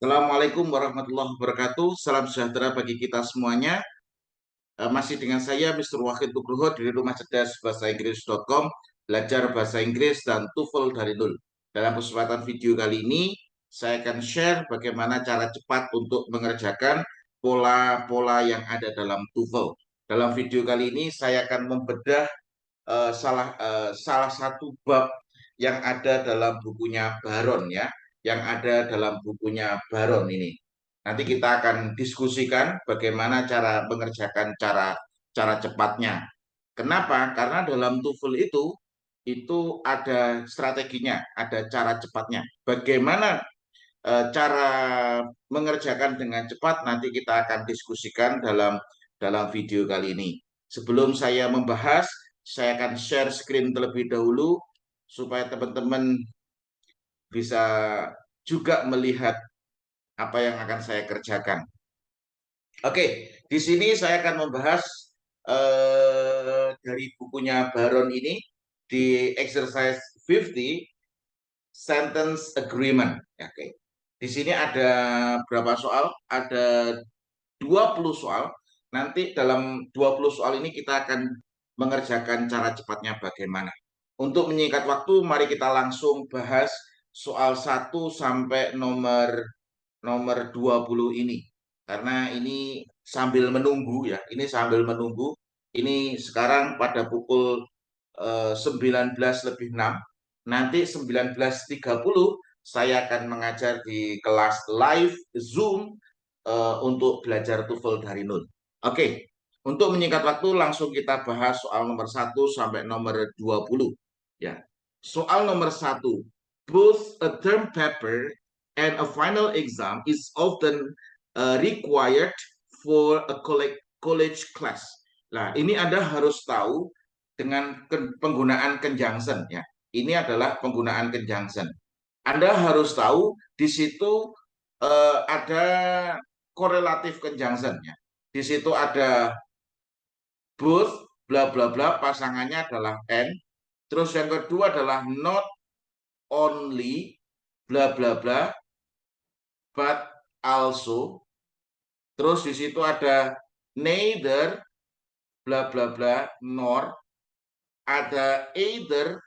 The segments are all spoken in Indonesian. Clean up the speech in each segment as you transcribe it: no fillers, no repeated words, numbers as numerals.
Assalamualaikum warahmatullahi wabarakatuh. Salam sejahtera bagi kita semuanya. Masih dengan saya, Mr. Wahid Nugroho dari Rumah Cerdas Bahasa Inggris.com, belajar bahasa Inggris dan TOEFL dari nol. Dalam kesempatan video kali ini, saya akan share bagaimana cara cepat untuk mengerjakan pola-pola yang ada dalam TOEFL. Dalam video kali ini, saya akan membedah salah satu bab yang ada dalam bukunya Baron ya, yang ada dalam bukunya Baron ini. Nanti kita akan diskusikan bagaimana cara mengerjakan cara cepatnya. Kenapa? Karena dalam TOEFL itu ada strateginya, ada cara cepatnya. Bagaimana cara mengerjakan dengan cepat nanti kita akan diskusikan dalam video kali ini. Sebelum saya membahas, saya akan share screen terlebih dahulu supaya teman-teman bisa juga melihat apa yang akan saya kerjakan. Oke, di sini saya akan membahas dari bukunya Baron ini di exercise 50 sentence agreement. Oke. Di sini ada berapa soal? Ada 20 soal. Nanti dalam 20 soal ini kita akan mengerjakan cara cepatnya bagaimana. Untuk menyingkat waktu, mari kita langsung bahas soal 1 sampai nomor nomor 20 ini. Karena ini sambil menunggu ya, ini sambil menunggu. Ini sekarang pada pukul 19:06. Nanti 19:30 saya akan mengajar di kelas live Zoom untuk belajar TOEFL dari nol. Oke, untuk menyingkat waktu langsung kita bahas soal nomor 1 sampai nomor 20 ya. Soal nomor 1, both a term paper and a final exam is often required for a college class. Nah, ini Anda harus tahu dengan penggunaan conjunction ya. Ini adalah penggunaan conjunction. Anda harus tahu di situ ada korelatif conjunction ya. Di situ ada both bla bla bla, pasangannya adalah and. Terus yang kedua adalah not only bla bla bla but also. Terus di situ ada neither bla bla bla nor, ada either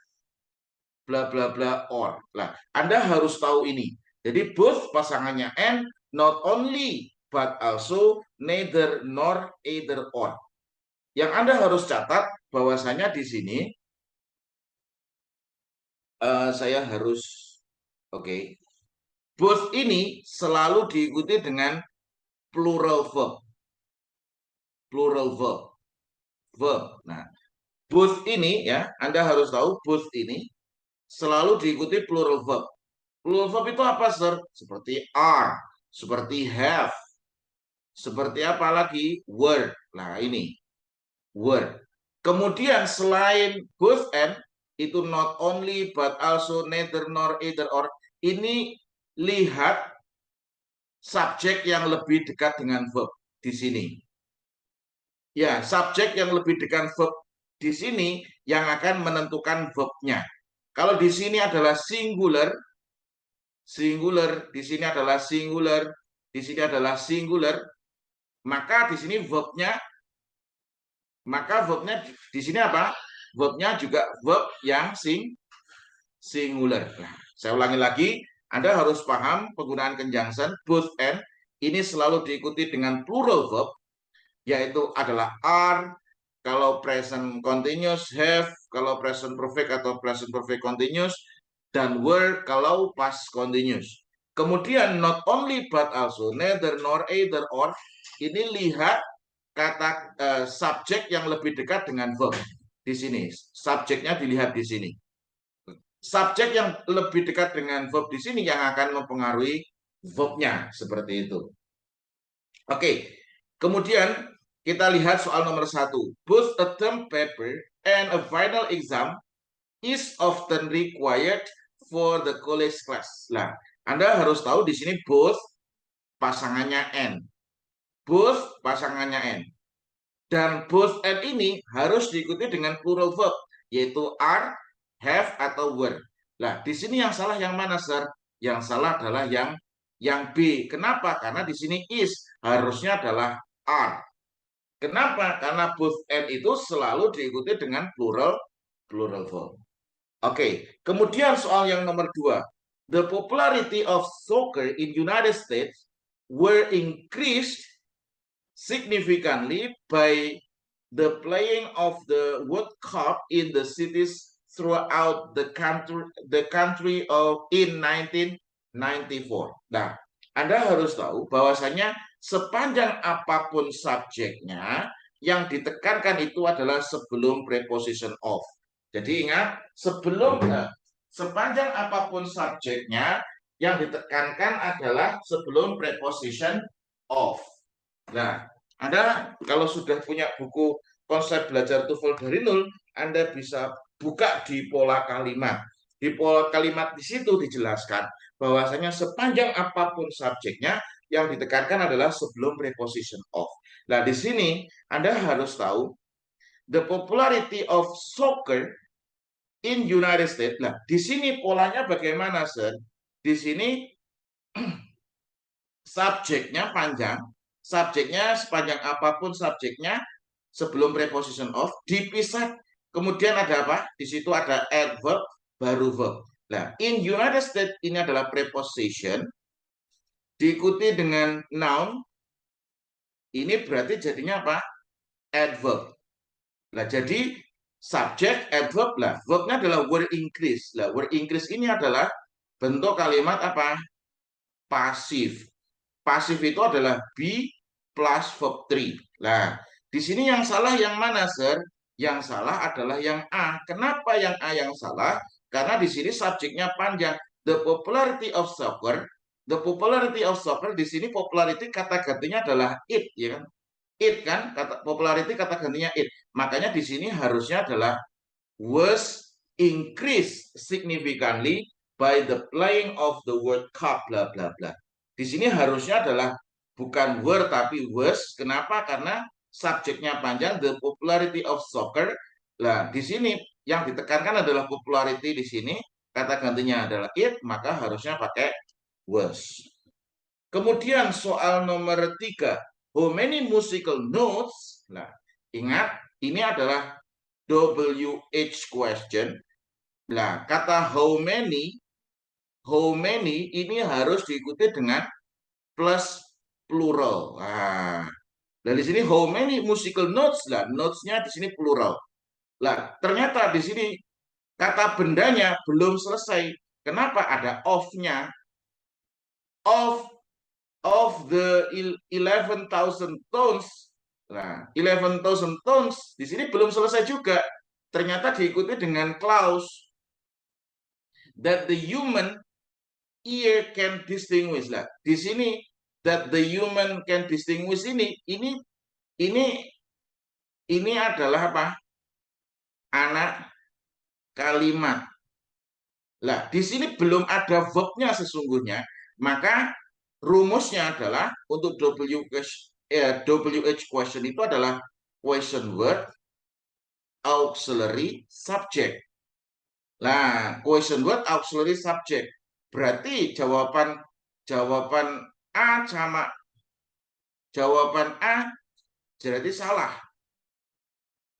bla bla bla or. Nah, Anda harus tahu ini. Jadi both pasangannya and, not only but also, neither nor, either or. Yang Anda harus catat bahwasanya di sini saya harus oke. Both ini selalu diikuti dengan plural verb. Plural verb. Verb. Nah, both ini ya, Anda harus tahu both ini selalu diikuti plural verb. Plural verb itu apa, Sir? Seperti are, seperti have, seperti apa lagi? Were. Nah, ini were. Kemudian selain both and, itu not only but also, neither nor, either or. Ini lihat subjek yang lebih dekat dengan verb di sini. Ya, subjek yang lebih dekat verb di sini yang akan menentukan verbnya. Kalau di sini adalah singular, di sini adalah singular, di sini adalah singular, maka di sini verbnya di sini apa? Verbnya juga verb yang singular. Nah, saya ulangi lagi, Anda harus paham penggunaan conjunction both and ini selalu diikuti dengan plural verb, yaitu adalah are, kalau present continuous, have, kalau present perfect atau present perfect continuous, dan were kalau past continuous. Kemudian not only but also, neither nor, either or, ini lihat kata subjek yang lebih dekat dengan verb di sini. Subjeknya dilihat di sini. Subjek yang lebih dekat dengan verb di sini yang akan mempengaruhi verbnya seperti itu. Oke, kemudian kita lihat soal nomor 1. Both a term paper and a final exam is often required for the college class. Nah, Anda harus tahu di sini both pasangannya and. Both pasangannya and. Dan both and ini harus diikuti dengan plural verb, yaitu are, have, atau were. Nah, di sini yang salah yang mana, Sir? Yang salah adalah yang Yang B. Kenapa? Karena di sini is harusnya adalah are. Kenapa? Karena both and itu selalu diikuti dengan plural form. Oke, kemudian soal yang nomor 2. The popularity of soccer in United States were increased significantly by the playing of the World Cup in the cities throughout the country of in 1994. Nah, Anda harus tahu bahwasanya sepanjang apapun subjeknya, yang ditekankan itu adalah sebelum preposition of. Jadi ingat, sepanjang apapun subjeknya, yang ditekankan adalah sebelum preposition of. Nah, Anda kalau sudah punya buku konsep belajar TOEFL dari nol, Anda bisa buka di pola kalimat. Di pola kalimat di situ dijelaskan bahwasanya sepanjang apapun subjeknya, yang ditekankan adalah sebelum preposition of. Nah, di sini Anda harus tahu the popularity of soccer in United States. Nah, di sini polanya bagaimana, Sir? Di sini subjeknya panjang, subjeknya sepanjang apapun subjeknya sebelum preposition of dipisah. Kemudian ada apa? Di situ ada adverb baru verb. Nah, in United States ini adalah preposition diikuti dengan noun. Ini berarti jadinya apa? Adverb. Nah, jadi subjek, adverb lah. Verbnya adalah were increase. Nah, were increase ini adalah bentuk kalimat apa? Pasif. Pasif itu adalah be plus verb 3. Nah, di sini yang salah yang mana, Sir? Yang salah adalah yang A. Kenapa yang A yang salah? Karena di sini subjeknya panjang. The popularity of soccer. The popularity of soccer, di sini popularity kata gantinya adalah it, ya kan? It kan, kata popularity kata gantinya it. Makanya di sini harusnya adalah was increased significantly by the playing of the World Cup bla bla bla. Di sini harusnya adalah bukan were tapi was. Kenapa? Karena subjeknya panjang, the popularity of soccer. Nah, di sini yang ditekankan adalah popularity di sini, kata gantinya adalah it, maka harusnya pakai was. Kemudian soal nomor 3, how many musical notes? Nah, ingat ini adalah WH question. Nah, kata how many ini harus diikuti dengan plus plural. Nah, dari sini how many musical notes lah, notes-nya di sini plural. Lah, ternyata di sini kata bendanya belum selesai. Kenapa ada of-nya? Of the 11,000 tons. Nah, 11,000 tons di sini belum selesai juga. Ternyata diikuti dengan clause that the human ear can distinguish. Lah, di sini that the human can distinguish ini adalah apa? Anak kalimat. Lah, di sini belum ada verbnya sesungguhnya, maka rumusnya adalah untuk WH question itu adalah question word auxiliary subject. Nah, question word auxiliary subject. Berarti jawaban A sama jawaban A berarti salah.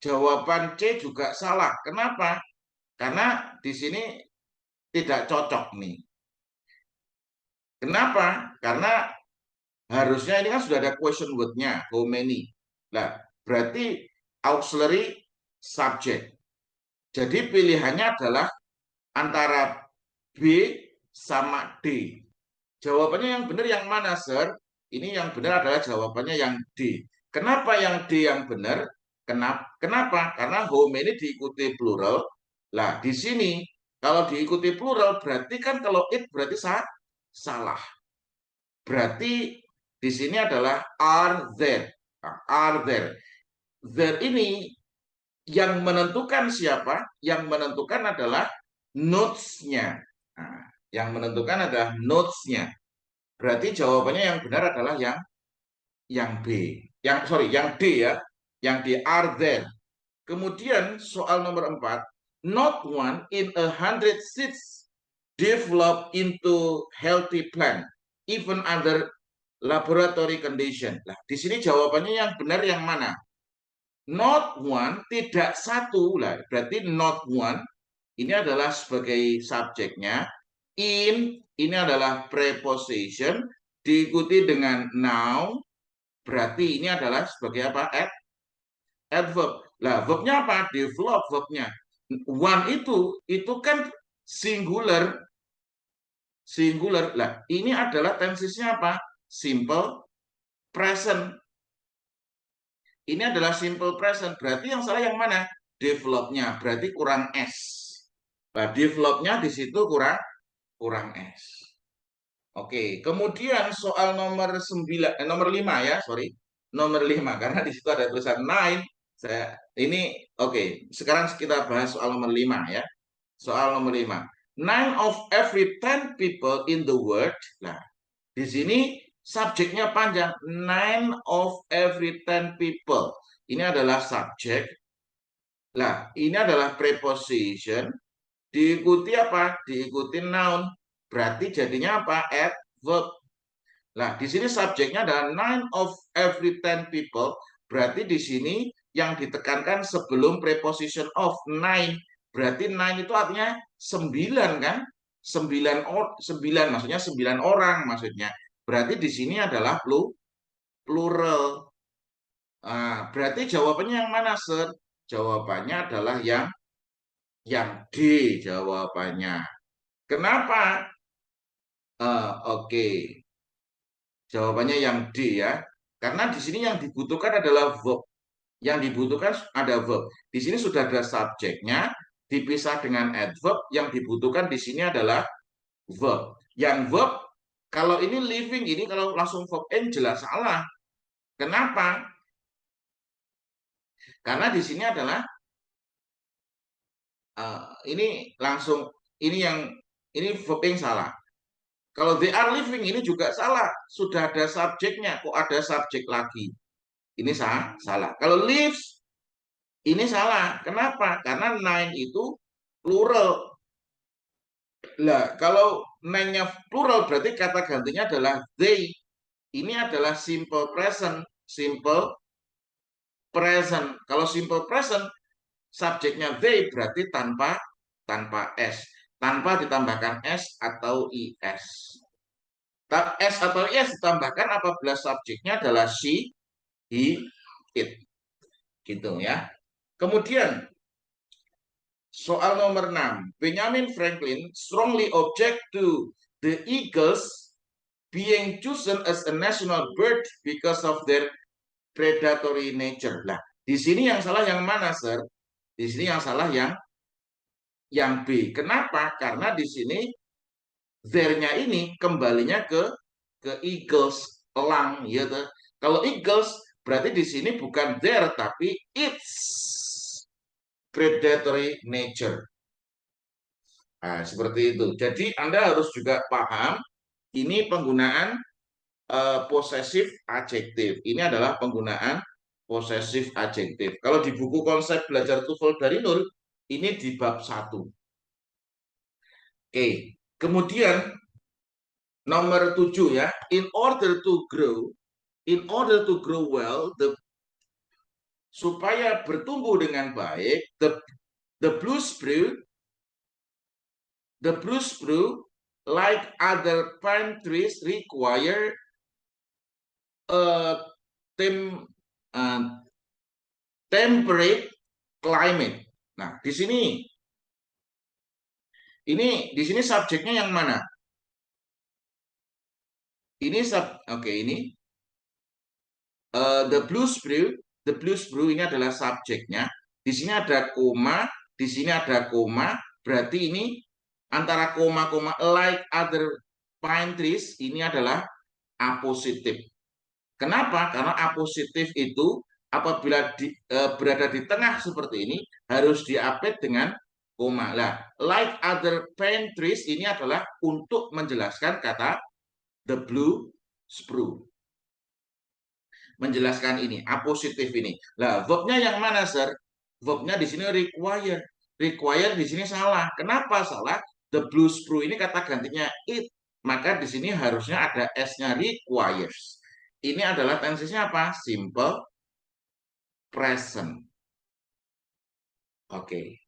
Jawaban C juga salah. Kenapa? Karena di sini tidak cocok nih. Kenapa? Karena harusnya ini kan sudah ada question word-nya, how many. Nah, berarti auxiliary subject. Jadi pilihannya adalah antara B sama D. Jawabannya yang benar yang mana, Sir? Ini yang benar adalah jawabannya yang D. Kenapa yang D yang benar? Kenapa? Karena how many diikuti plural. Lah, di sini kalau diikuti plural berarti kan kalau it berarti salah. Berarti di sini adalah are there. Nah, are there. There ini yang menentukan siapa? Yang menentukan adalah notes-nya. Nah, yang menentukan adalah notes-nya. Berarti jawabannya yang benar adalah yang B. Yang D ya. Yang D are there. Kemudian soal nomor 4, not one in 100 seeds develop into healthy plant. even under laboratory condition. Nah, di sini jawabannya yang benar yang mana? Not one, tidak satu lah. Berarti not one ini adalah sebagai subjeknya. In ini adalah preposition diikuti dengan noun. Berarti ini adalah sebagai apa? Adverb. Lah, verbnya apa? Develop verbnya. One itu kan singular. Singular. Lah, ini adalah tensisnya apa? Simple present. Ini adalah simple present. Berarti yang salah yang mana? Developnya. Berarti kurang S. Nah, developnya di situ kurang S. Oke, kemudian soal nomor 9, nomor 5 ya, sorry. Nomor 5 karena di situ ada tulisan 9. Sekarang kita bahas soal nomor 5 ya. Soal nomor 5. 9 of every 10 people in the world. Nah, di sini subjeknya panjang. 9 of every 10 people. Ini adalah subjek. Nah, ini adalah preposition. Diikuti apa? Diikuti noun. Berarti jadinya apa? Adverb. Nah, di sini subjeknya adalah 9 of every 10 people. Berarti di sini yang ditekankan sebelum preposition of 9. Berarti 9 itu artinya 9 kan? 9 maksudnya 9 orang maksudnya. Berarti di sini adalah plural. Nah, berarti jawabannya yang mana, Sir? Jawabannya adalah yang D jawabannya. Kenapa? Oke. Jawabannya yang D ya. Karena di sini yang dibutuhkan adalah verb. Yang dibutuhkan ada verb. Di sini sudah ada subjeknya, dipisah dengan adverb. Yang dibutuhkan di sini adalah verb. Yang verb, kalau ini living, ini kalau langsung verb in jelas salah. Kenapa? Karena di sini adalah ini langsung ini verb in salah. Kalau they are living ini juga salah. Sudah ada subjeknya, kok ada subjek lagi. Ini salah. Kalau lives ini salah. Kenapa? Karena 9 itu plural. Lah, kalau 9-nya plural berarti kata gantinya adalah they. Ini adalah simple present. Simple present. Kalau simple present subjeknya they berarti tanpa S. Tanpa ditambahkan S atau IS. S atau IS ditambahkan apabila subjeknya adalah she, he, it. Gitu ya. Kemudian soal nomor 6. Benjamin Franklin strongly object to the eagles being chosen as a national bird because of their predatory nature. Nah, di sini yang salah yang mana, Sir? Di sini yang salah yang B. Kenapa? Karena di sini there-nya ini kembalinya ke eagles, elang, ya. Kalau eagles berarti di sini bukan there tapi its predatory nature. Nah, seperti itu. Jadi Anda harus juga paham ini penggunaan possessive adjective. Ini adalah penggunaan possessive adjective. Kalau di buku konsep belajar TOEFL dari nol, ini di bab 1. Oke. Kemudian nomor 7 ya. In order to grow well, supaya bertumbuh dengan baik, the blue spruce like other pine trees require a temperate climate. Nah, di sini subjeknya yang mana? Ini ini the blue spruce ini adalah subjeknya. Di sini ada koma, di sini ada koma, berarti ini antara koma like other pine trees ini adalah apositif. Kenapa? Karena apositif itu apabila berada di tengah seperti ini harus diapit dengan koma. Lah, like other pine trees ini adalah untuk menjelaskan kata the blue spruce. Menjelaskan ini, apositif ini. Lah, verbnya yang mana, Sir? Verbnya di sini require. Require di sini salah. Kenapa salah? The blue spruce ini kata gantinya it. maka di sini harusnya ada S-nya requires. Ini adalah tensesnya apa? Simple present. Oke.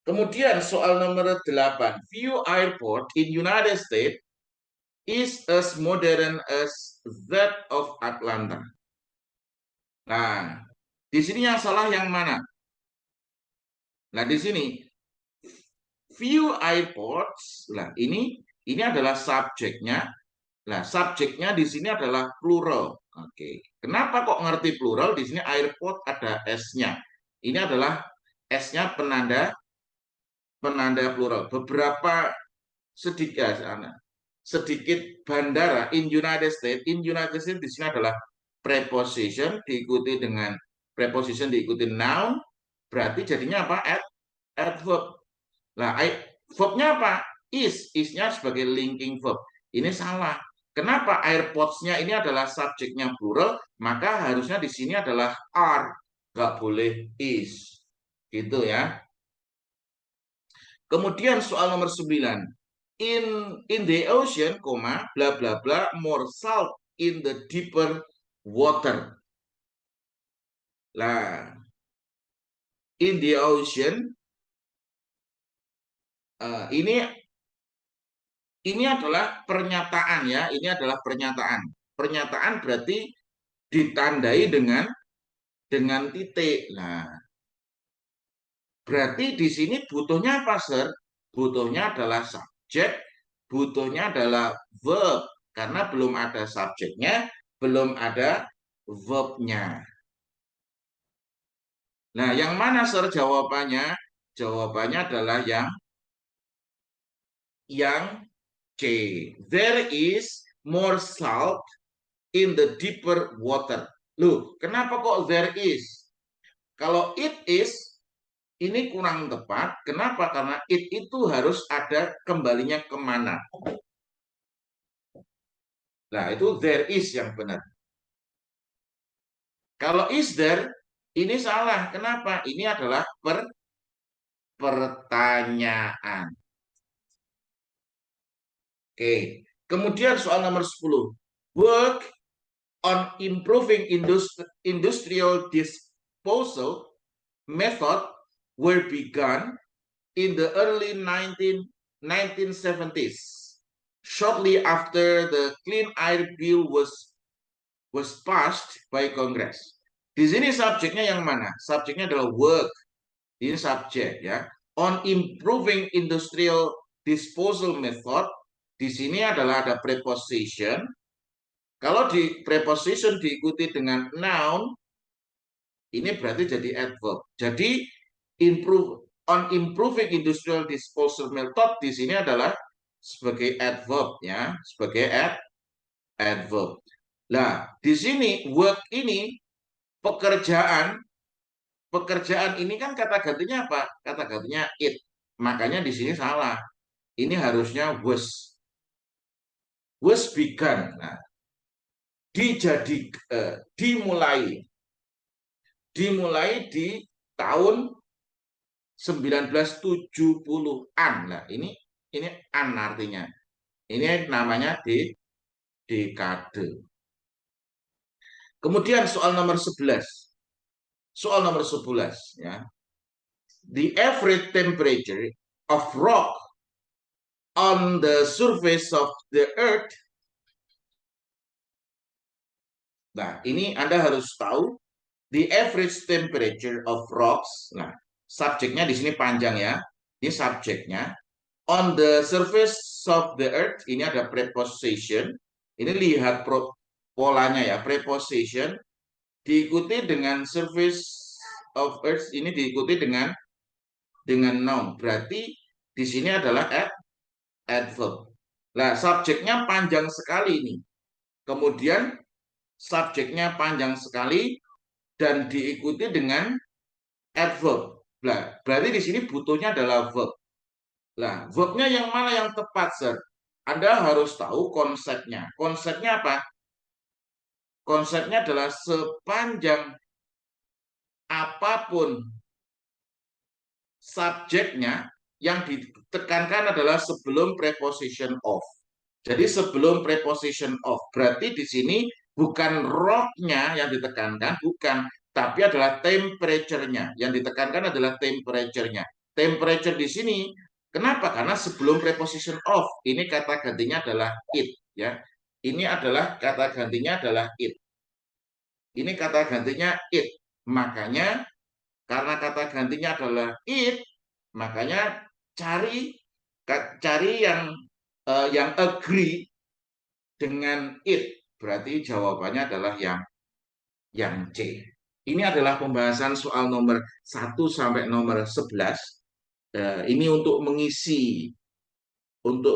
Kemudian soal nomor 8. Few airport in United States is as modern as that of Atlanta. Nah, di sini yang salah yang mana? Nah, di sini few airports. Nah, ini adalah subjeknya. Nah, subjeknya di sini adalah plural. Oke. Kenapa kok ngerti plural? Di sini airport ada S-nya. Ini adalah S-nya penanda plural. Beberapa sedikit bandara in United States. In United States di sini adalah preposition diikuti dengan preposition diikuti noun, berarti jadinya apa? Adverb. Nah, verbnya apa? Is-nya sebagai linking verb. Ini salah. Kenapa airports-nya ini adalah subjeknya plural, maka harusnya di sini adalah are, nggak boleh is. Gitu ya. Kemudian soal nomor 9. In the ocean, bla bla bla, more salt in the deeper water. Lah, in the ocean ini adalah pernyataan ya, ini adalah pernyataan. Pernyataan berarti ditandai dengan titik. Nah, berarti di sini butuhnya apa, Sir? Butuhnya adalah subjek, butuhnya adalah verb. Karena belum ada subjeknya, belum ada verbnya. Nah, yang mana, Sir, jawabannya? Jawabannya adalah yang C. There is more salt in the deeper water. Loh, kenapa kok there is? Kalau it is, ini kurang tepat. Kenapa? Karena it itu harus ada kembalinya kemana. Nah, itu there is yang benar. Kalau is there, ini salah. Kenapa? Ini adalah pertanyaan. Oke. Kemudian soal nomor 10. Work on improving industrial disposal method were begun in the early 1970s, shortly after the Clean Air Bill was passed by Congress. Di sini subjeknya yang mana? Subjeknya adalah work. Ini subjek ya. On improving industrial disposal method, di sini adalah ada preposition. Kalau di preposition diikuti dengan noun, ini berarti jadi adverb. Jadi on improving industrial disposal method di sini adalah sebagai adverb ya, sebagai adverb. Nah, di sini work ini pekerjaan ini kan kata gantinya apa? Kata gantinya it. Makanya di sini salah. Ini harusnya was begun. Nah, dimulai di tahun 1970-an. Nah, ini an artinya. Ini namanya dekade. Kemudian soal nomor 11. Soal nomor 11 ya. The average temperature of rock on the surface of the earth. Nah, ini Anda harus tahu the average temperature of rocks. Nah, subjeknya di sini panjang ya. Ini subjeknya. On the surface of the earth, ini ada preposition. Ini lihat polanya ya, preposition diikuti dengan surface of earth, ini diikuti dengan noun. Berarti di sini adalah adverb. Nah, subjeknya panjang sekali ini. Kemudian subjeknya panjang sekali dan diikuti dengan adverb. Nah, berarti di sini butuhnya adalah verb. Nah, verbnya yang mana yang tepat, Sir? Anda harus tahu konsepnya. Konsepnya apa? Konsepnya adalah sepanjang apapun subjeknya, yang ditekankan adalah sebelum preposition of. Jadi sebelum preposition of, berarti di sini bukan rock-nya yang ditekankan, bukan, tapi adalah temperature-nya. Yang ditekankan adalah temperature-nya. Temperature di sini, kenapa? Karena sebelum preposition of, ini kata gantinya adalah it, ya. Ini adalah kata gantinya adalah it. Ini kata gantinya it. Makanya karena kata gantinya adalah it, makanya cari cari yang agree dengan it. Berarti jawabannya adalah yang C. Ini adalah pembahasan soal nomor 1 sampai nomor 11. Ini untuk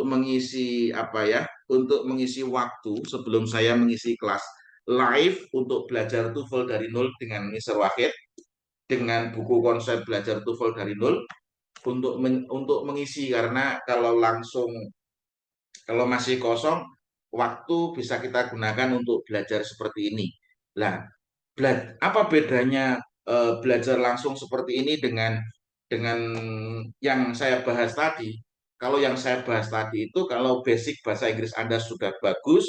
mengisi apa ya? Untuk mengisi waktu sebelum saya mengisi kelas live untuk belajar TOEFL dari nol dengan Mr. Wahid, dengan buku konsep belajar TOEFL dari nol, untuk mengisi, karena kalau masih kosong, waktu bisa kita gunakan untuk belajar seperti ini. Nah, apa bedanya belajar langsung seperti ini dengan yang saya bahas tadi? Kalau yang saya bahas tadi itu, kalau basic bahasa Inggris Anda sudah bagus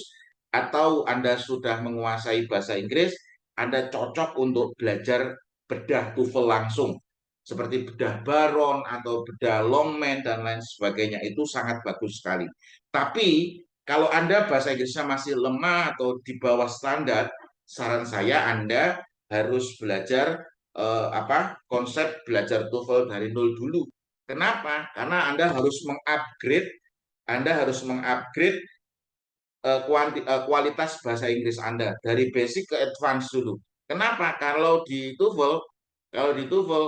atau Anda sudah menguasai bahasa Inggris, Anda cocok untuk belajar bedah TOEFL langsung. Seperti bedah Baron atau bedah Longman dan lain sebagainya, itu sangat bagus sekali. Tapi kalau Anda bahasa Inggrisnya masih lemah atau di bawah standar, saran saya Anda harus belajar konsep belajar TOEFL dari nol dulu. Kenapa? Karena Anda harus mengupgrade kualitas bahasa Inggris Anda dari basic ke advance dulu. Kenapa? Kalau di TOEFL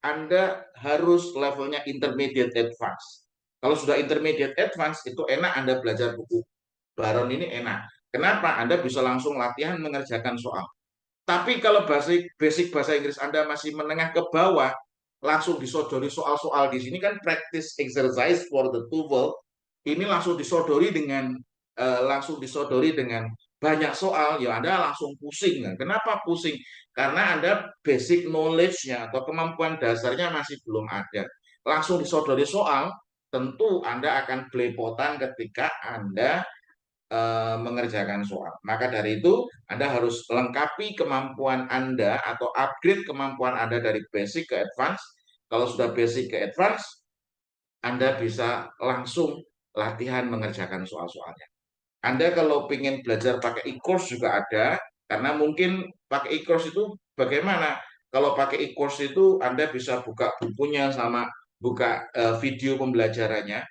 Anda harus levelnya intermediate advance. Kalau sudah intermediate advance itu enak, Anda belajar buku Baron ini enak. Kenapa? Anda bisa langsung latihan mengerjakan soal. Tapi kalau basic bahasa Inggris Anda masih menengah ke bawah, langsung disodori soal-soal di sini kan practice exercise for the TOEFL. Ini langsung disodori dengan banyak soal, ya Anda langsung pusing. Nah, kenapa pusing? Karena Anda basic knowledge-nya atau kemampuan dasarnya masih belum ada. Langsung disodori soal, tentu Anda akan belepotan ketika Anda mengerjakan soal. Maka dari itu, Anda harus lengkapi kemampuan Anda atau upgrade kemampuan Anda dari basic ke advance. Kalau sudah basic ke advance, Anda bisa langsung latihan mengerjakan soal-soalnya. Anda kalau ingin belajar pakai e-course juga ada, karena mungkin pakai e-course itu bagaimana? Kalau pakai e-course itu Anda bisa buka bukunya sama buka video pembelajarannya.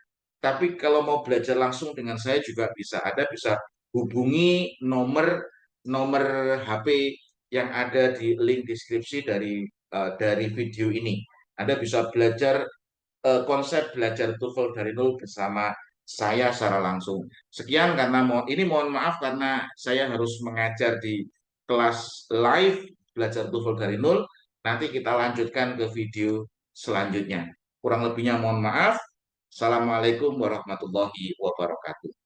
Tapi kalau mau belajar langsung dengan saya juga bisa. Anda bisa hubungi nomor nomor HP yang ada di link deskripsi dari video ini. Anda bisa belajar konsep belajar TOEFL dari nol bersama saya secara langsung. Sekian, karena mohon maaf karena saya harus mengajar di kelas live belajar TOEFL dari nol. Nanti kita lanjutkan ke video selanjutnya. Kurang lebihnya mohon maaf. Assalamualaikum warahmatullahi wabarakatuh.